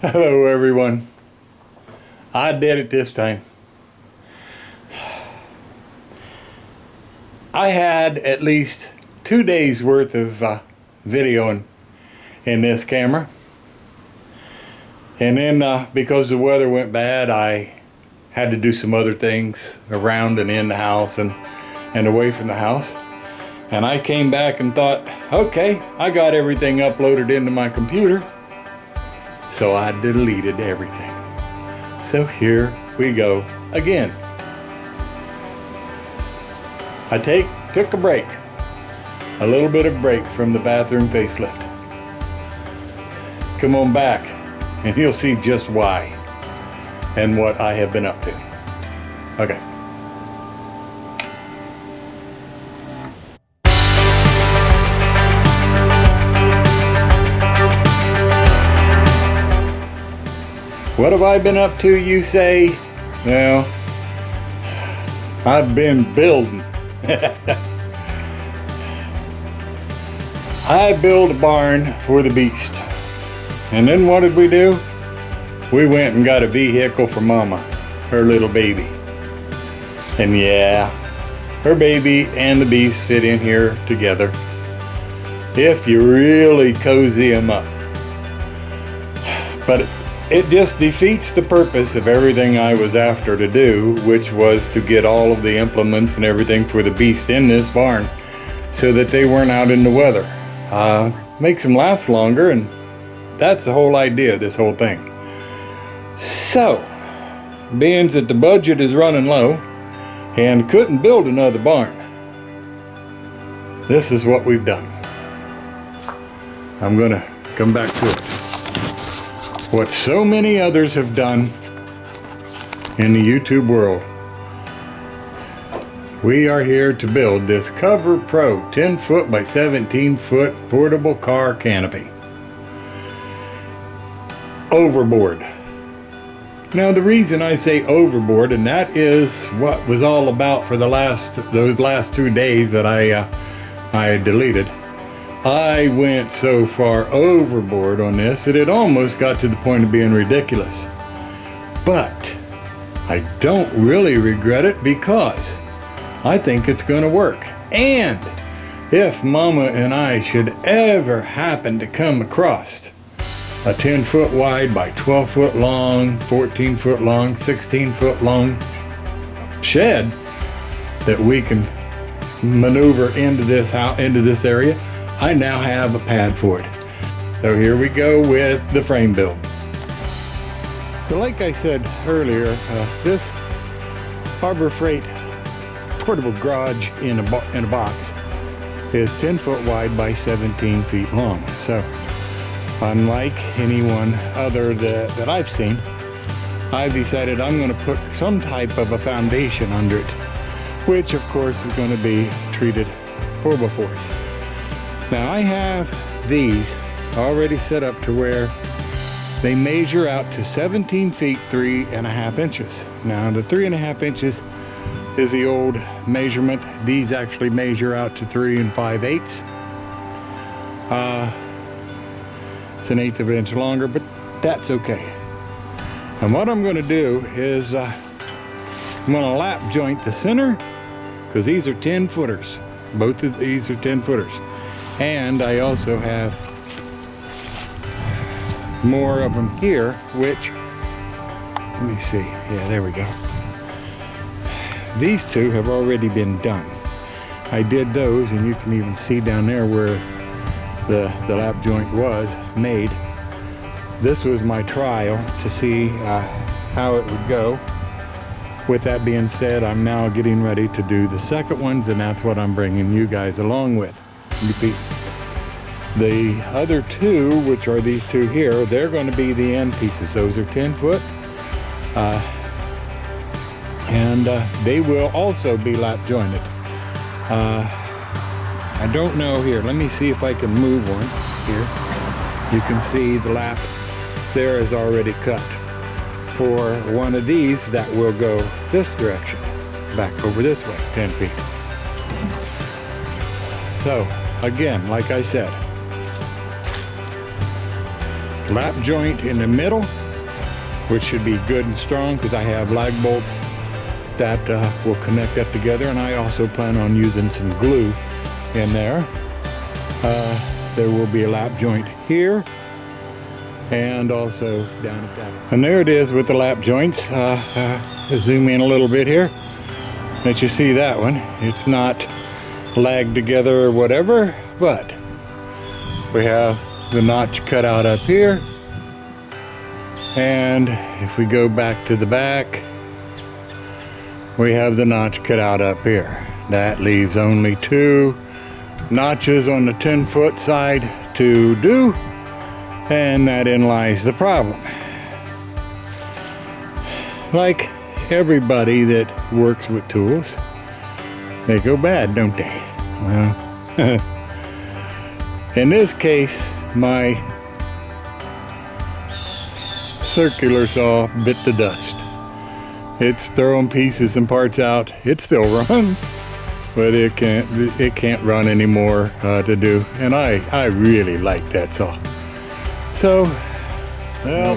Hello everyone. I did it this time. I had at least 2 days worth of video in this camera. And then because the weather went bad, I had to do some other things around and in the house and away from the house. And I came back and thought, okay, I got everything uploaded into my computer. So I deleted everything. So here we go again. I took a break. A little bit of break from the bathroom facelift. Come on back and you'll see just why and what I have been up to. Okay. What have I been up to, you say? Well, I've been building. I built a barn for the beast. And then what did we do? We went and got a vehicle for Mama, her little baby. And yeah, her baby and the beast fit in here together, if you really cozy them up. But it just defeats the purpose of everything I was after to do, which was to get all of the implements and everything for the beast in this barn so that they weren't out in the weather. Makes them last longer, and that's the whole idea of this whole thing. So, being that the budget is running low and couldn't build another barn, this is what we've done. I'm gonna come back to it. What so many others have done in the YouTube world. We are here to build this Cover Pro 10 foot by 17 foot portable car canopy. Overboard. Now the reason I say overboard, and that is what was all about for those last 2 days that I deleted. I went so far overboard on this that it almost got to the point of being ridiculous. But I don't really regret it because I think it's going to work. And if Mama and I should ever happen to come across a 10 foot wide by 12 foot long, 14 foot long, 16 foot long shed that we can maneuver into this house, into this area, I now have a pad for it. So here we go with the frame build. So like I said earlier, this Harbor Freight portable garage in a box is 10 foot wide by 17 feet long. So unlike anyone other that I've seen, I've decided I'm going to put some type of a foundation under it, which of course is going to be treated 4x4s. Now I have these already set up to where they measure out to 17 feet 3.5 inches. Now the 3.5 inches is the old measurement. These actually measure out to 3 5/8. It's an 1/8 of an inch longer, but that's okay. And what I'm going to do is I'm going to lap joint the center, because these are 10 footers. Both of these are 10 footers. And I also have more of them here, which, let me see, yeah, there we go. These two have already been done. I did those, and you can even see down there where the lap joint was made. This was my trial to see how it would go. With that being said, I'm now getting ready to do the second ones, and that's what I'm bringing you guys along with. The other two, which are these two here, they're going to be the end pieces. Those are 10 foot. And they will also be lap jointed. I don't know here. Let me see if I can move one here. You can see the lap there is already cut. For one of these, that will go this direction, back over this way, 10 feet. So again, like I said, lap joint in the middle, which should be good and strong because I have lag bolts that will connect that together, and I also plan on using some glue in there. There will be a lap joint here and also down at that. And there it is with the lap joints. Zoom in a little bit here. Let you see that one. It's not lagged together or whatever, but we have the notch cut out up here. And if we go back to the back, we have the notch cut out up here. That leaves only 2 notches on the 10-foot side to do, and therein lies the problem. Like everybody that works with tools, they go bad, don't they? Well, in this case, my circular saw bit the dust. It's throwing pieces and parts out. It still runs, but it can't run anymore to do. And I really like that saw. So, well,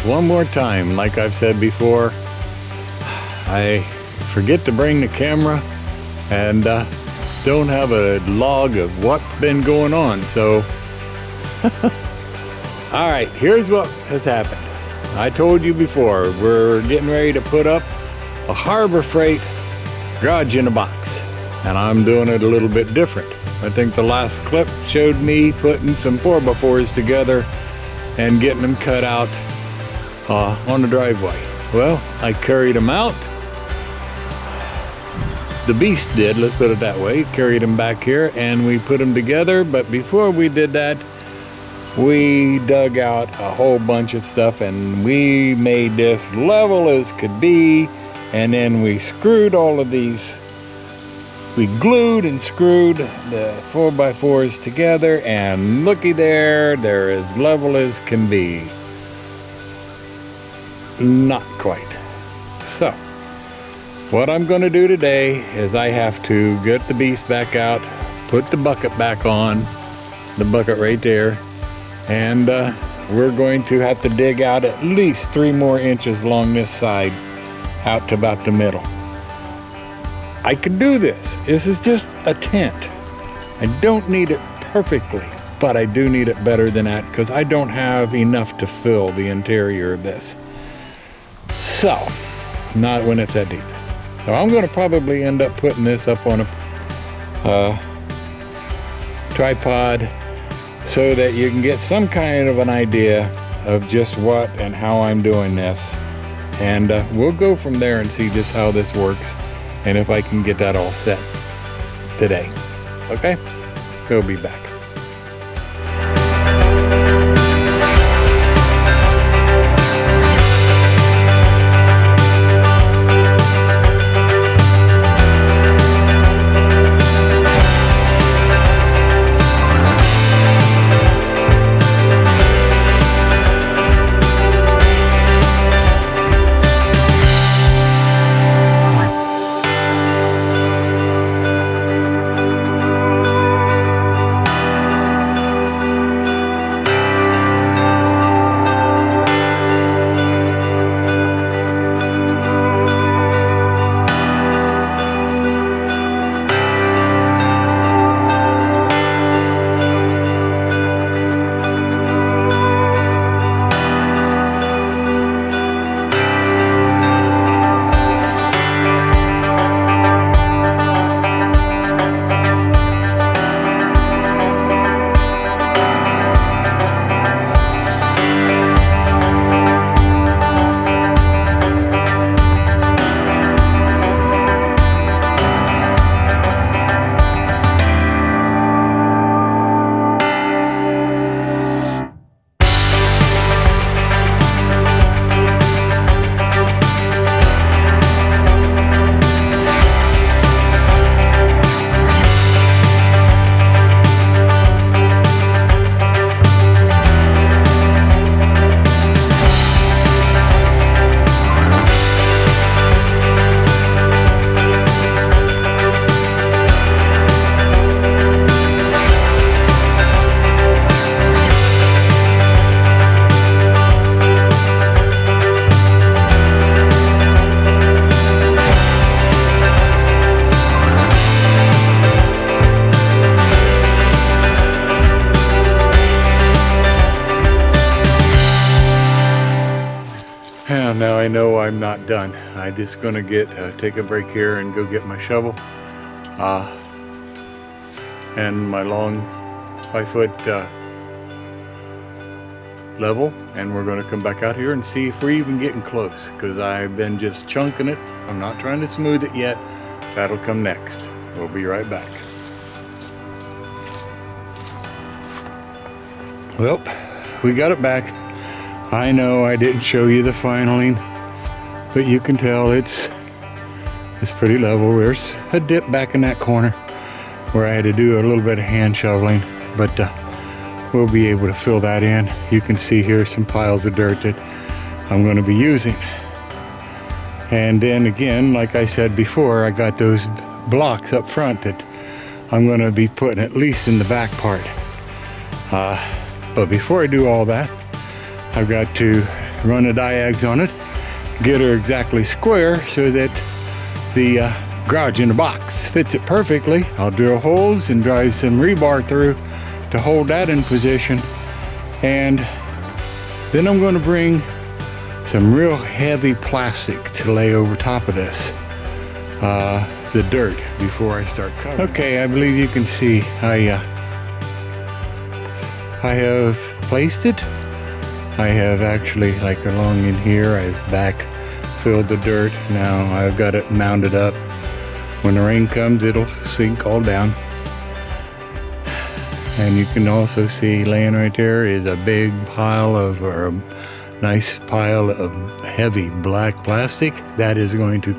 one more time, like I've said before, I forget to bring the camera and don't have a log of what's been going on. So, all right, here's what has happened. I told you before, we're getting ready to put up a Harbor Freight garage in a box, and I'm doing it a little bit different. I think the last clip showed me putting some 4x4s together and getting them cut out on the driveway. Well, I carried them out. The beast did, let's put it that way. Carried them back here and we put them together, but before we did that, we dug out a whole bunch of stuff and we made this level as could be, and then we screwed all of these. We glued and screwed the 4x4s together, and looky there, they're as level as can be. Not quite. So, what I'm going to do today is I have to get the beast back out, put the bucket back on, the bucket right there, and we're going to have to dig out at least 3 more inches along this side out to about the middle. I can do this. This is just a tent. I don't need it perfectly, but I do need it better than that because I don't have enough to fill the interior of this. So, not when it's that deep. So I'm going to probably end up putting this up on a tripod so that you can get some kind of an idea of just what and how I'm doing this. And we'll go from there and see just how this works and if I can get that all set today. Okay? We'll be back. And now I know I'm not done. I'm just gonna take a break here and go get my shovel and my long 5-foot level, and we're going to come back out here and see if we're even getting close, because I've been just chunking it. I'm not trying to smooth it yet. That'll come next. We'll be right back. Well, we got it back. I know I didn't show you the finaling, but you can tell it's pretty level. There's a dip back in that corner where I had to do a little bit of hand shoveling, but we'll be able to fill that in. You can see here some piles of dirt that I'm going to be using. And then again, like I said before, I got those blocks up front that I'm going to be putting at least in the back part. But before I do all that, I've got to run the diags on it, get her exactly square so that the garage in the box fits it perfectly. I'll drill holes and drive some rebar through to hold that in position, and then I'm going to bring some real heavy plastic to lay over top of this, the dirt, before I start covering. Okay, I believe you can see I have placed it. I have actually, like along in here, I've back filled the dirt. Now I've got it mounded up. When the rain comes, it'll sink all down. And you can also see laying right there is a big pile of, or a nice pile of heavy black plastic that is going to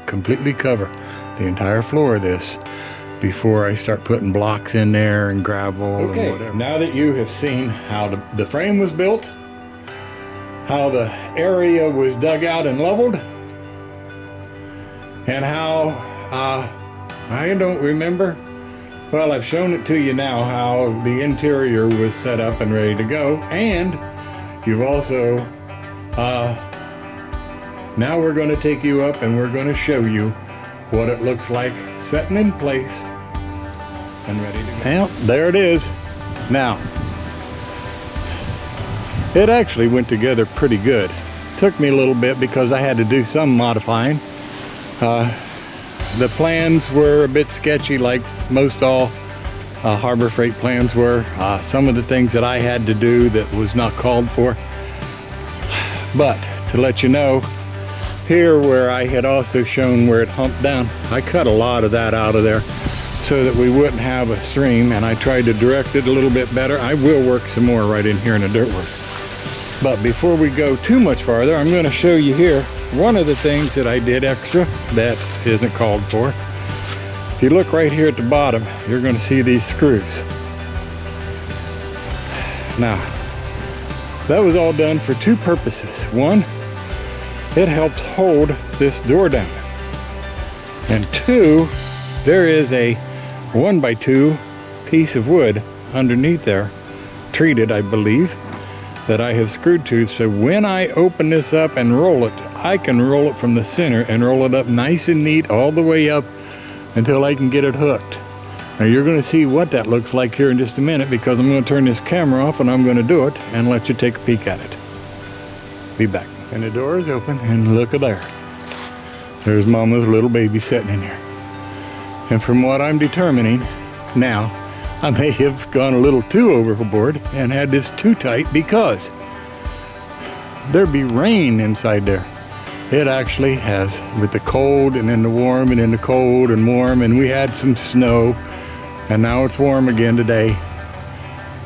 completely cover the entire floor of this before I start putting blocks in there and gravel and whatever. Now that you have seen how the frame was built, how the area was dug out and leveled, and how I don't remember. Well, I've shown it to you now how the interior was set up and ready to go, and you've also now we're going to take you up and we're going to show you what it looks like setting in place and ready to go. Well, there it is. Now, it actually went together pretty good. Took me a little bit because I had to do some modifying. The plans were a bit sketchy, like most all Harbor Freight plans were. Some of the things that I had to do that was not called for. But to let you know, here where I had also shown where it humped down, I cut a lot of that out of there so that we wouldn't have a stream, and I tried to direct it a little bit better. I will work some more right in here in the dirt work. But before we go too much farther, I'm going to show you here one of the things that I did extra that isn't called for. If you look right here at the bottom, you're going to see these screws. Now, that was all done for two purposes. One, it helps hold this door down. And two, there is a 1x2 piece of wood underneath there, treated, I believe, that I have screwed to, so when I open this up and roll it, I can roll it from the center and roll it up nice and neat all the way up until I can get it hooked. Now you're going to see what that looks like here in just a minute, because I'm going to turn this camera off and I'm going to do it and let you take a peek at it. Be back. And the door is open, and look at there. There's Mama's little baby sitting in here. And from what I'm determining now, I may have gone a little too overboard and had this too tight, because there'd be rain inside there. It actually has, with the cold and then the warm and then the cold and warm, and we had some snow, and now it's warm again today.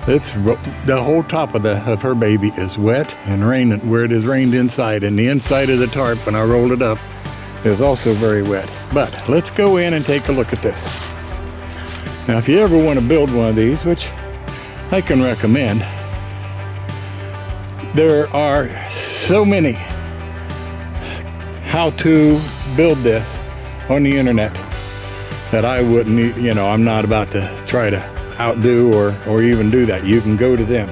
It's the whole top of her baby is wet and raining where it has rained inside, and the inside of the tarp when I rolled it up is also very wet. But let's go in and take a look at this. Now, if you ever want to build one of these, which I can recommend, there are so many how to build this on the internet that I wouldn't, I'm not about to try to outdo or even do that. You can go to them.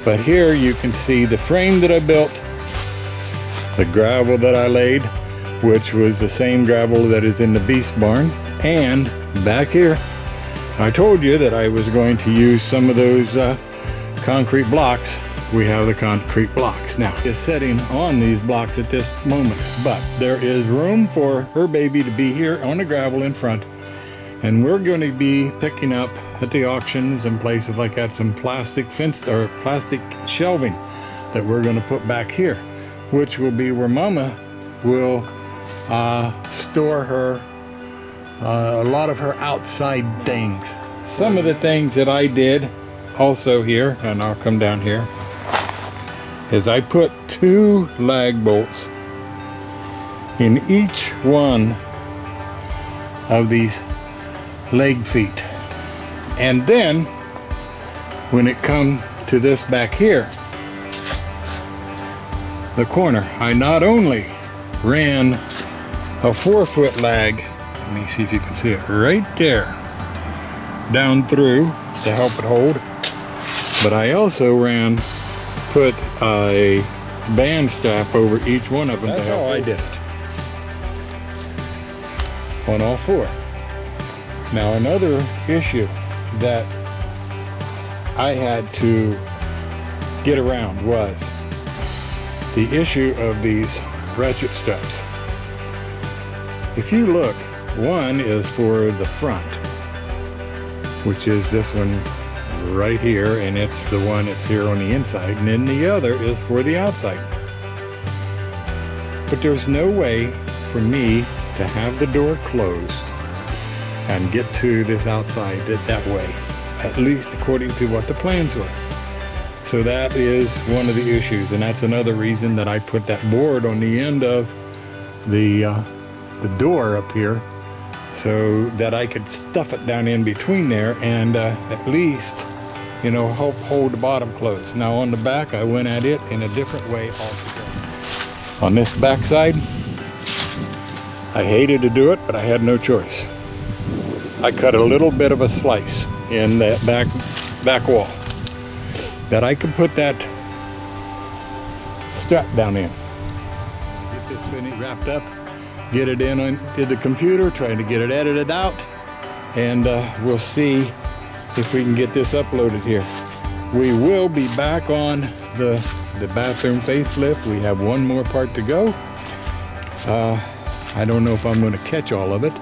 But here you can see the frame that I built, the gravel that I laid, which was the same gravel that is in the beast barn, and back here I told you that I was going to use some of those concrete blocks we have the concrete blocks. Now, it's sitting on these blocks at this moment, but there is room for her baby to be here on the gravel in front. And we're going to be picking up at the auctions and places like that some plastic fence or plastic shelving that we're going to put back here, which will be where Mama will store her a lot of her outside things. Some of the things that I did also here, and I'll come down here, is I put 2 lag bolts in each one of these leg feet. And then when it comes to this back here, the corner, I not only ran a 4-foot lag, let me see if you can see it right there, down through to help it hold, but I also put a band strap over each one of them. That's how I did it on all 4. Now another issue that I had to get around was the issue of these ratchet straps. If you look, one is for the front, which is this one right here, and it's the one that's here on the inside, and then the other is for the outside. But there's no way for me to have the door closed and get to this outside that way, at least according to what the plans were. So that is one of the issues, and that's another reason that I put that board on the end of the door up here, so that I could stuff it down in between there and at least, you know, help hold the bottom closed. Now on the back, I went at it in a different way altogether. On this back side, I hated to do it, but I had no choice. I cut a little bit of a slice in that back wall that I could put that strap down in. Get this finished, wrapped up, get it into the computer, trying to get it edited out, and we'll see if we can get this uploaded here. We will be back on the bathroom facelift. We have one more part to go. I don't know if I'm going to catch all of it,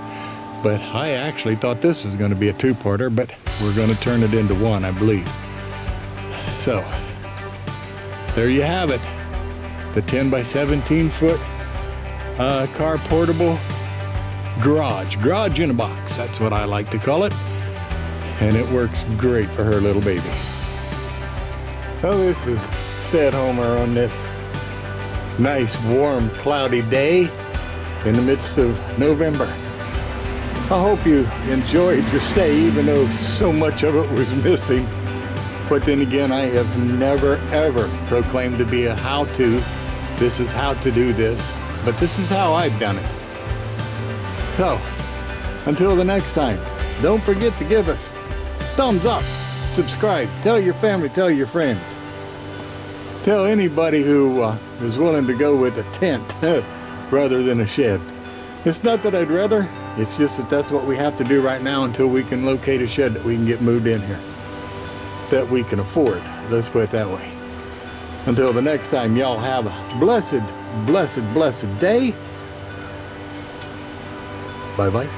but I actually thought this was going to be a 2-parter, but we're going to turn it into one, I believe. So there you have it, the 10 by 17 foot car portable garage in a box. That's what I like to call it, and it works great for her little baby. So this is stay-at-homer on this nice warm cloudy day in the midst of November. I hope you enjoyed your stay, even though so much of it was missing. But then again, I have never ever proclaimed to be a how-to. This is how to do this, but this is how I've done it. So, until the next time, don't forget to give us thumbs up, subscribe, tell your family, tell your friends. Tell anybody who is willing to go with a tent rather than a shed. It's not that I'd rather, it's just that that's what we have to do right now until we can locate a shed that we can get moved in here, that we can afford. Let's put it that way. Until the next time, y'all have a blessed, blessed, blessed day. Bye-bye.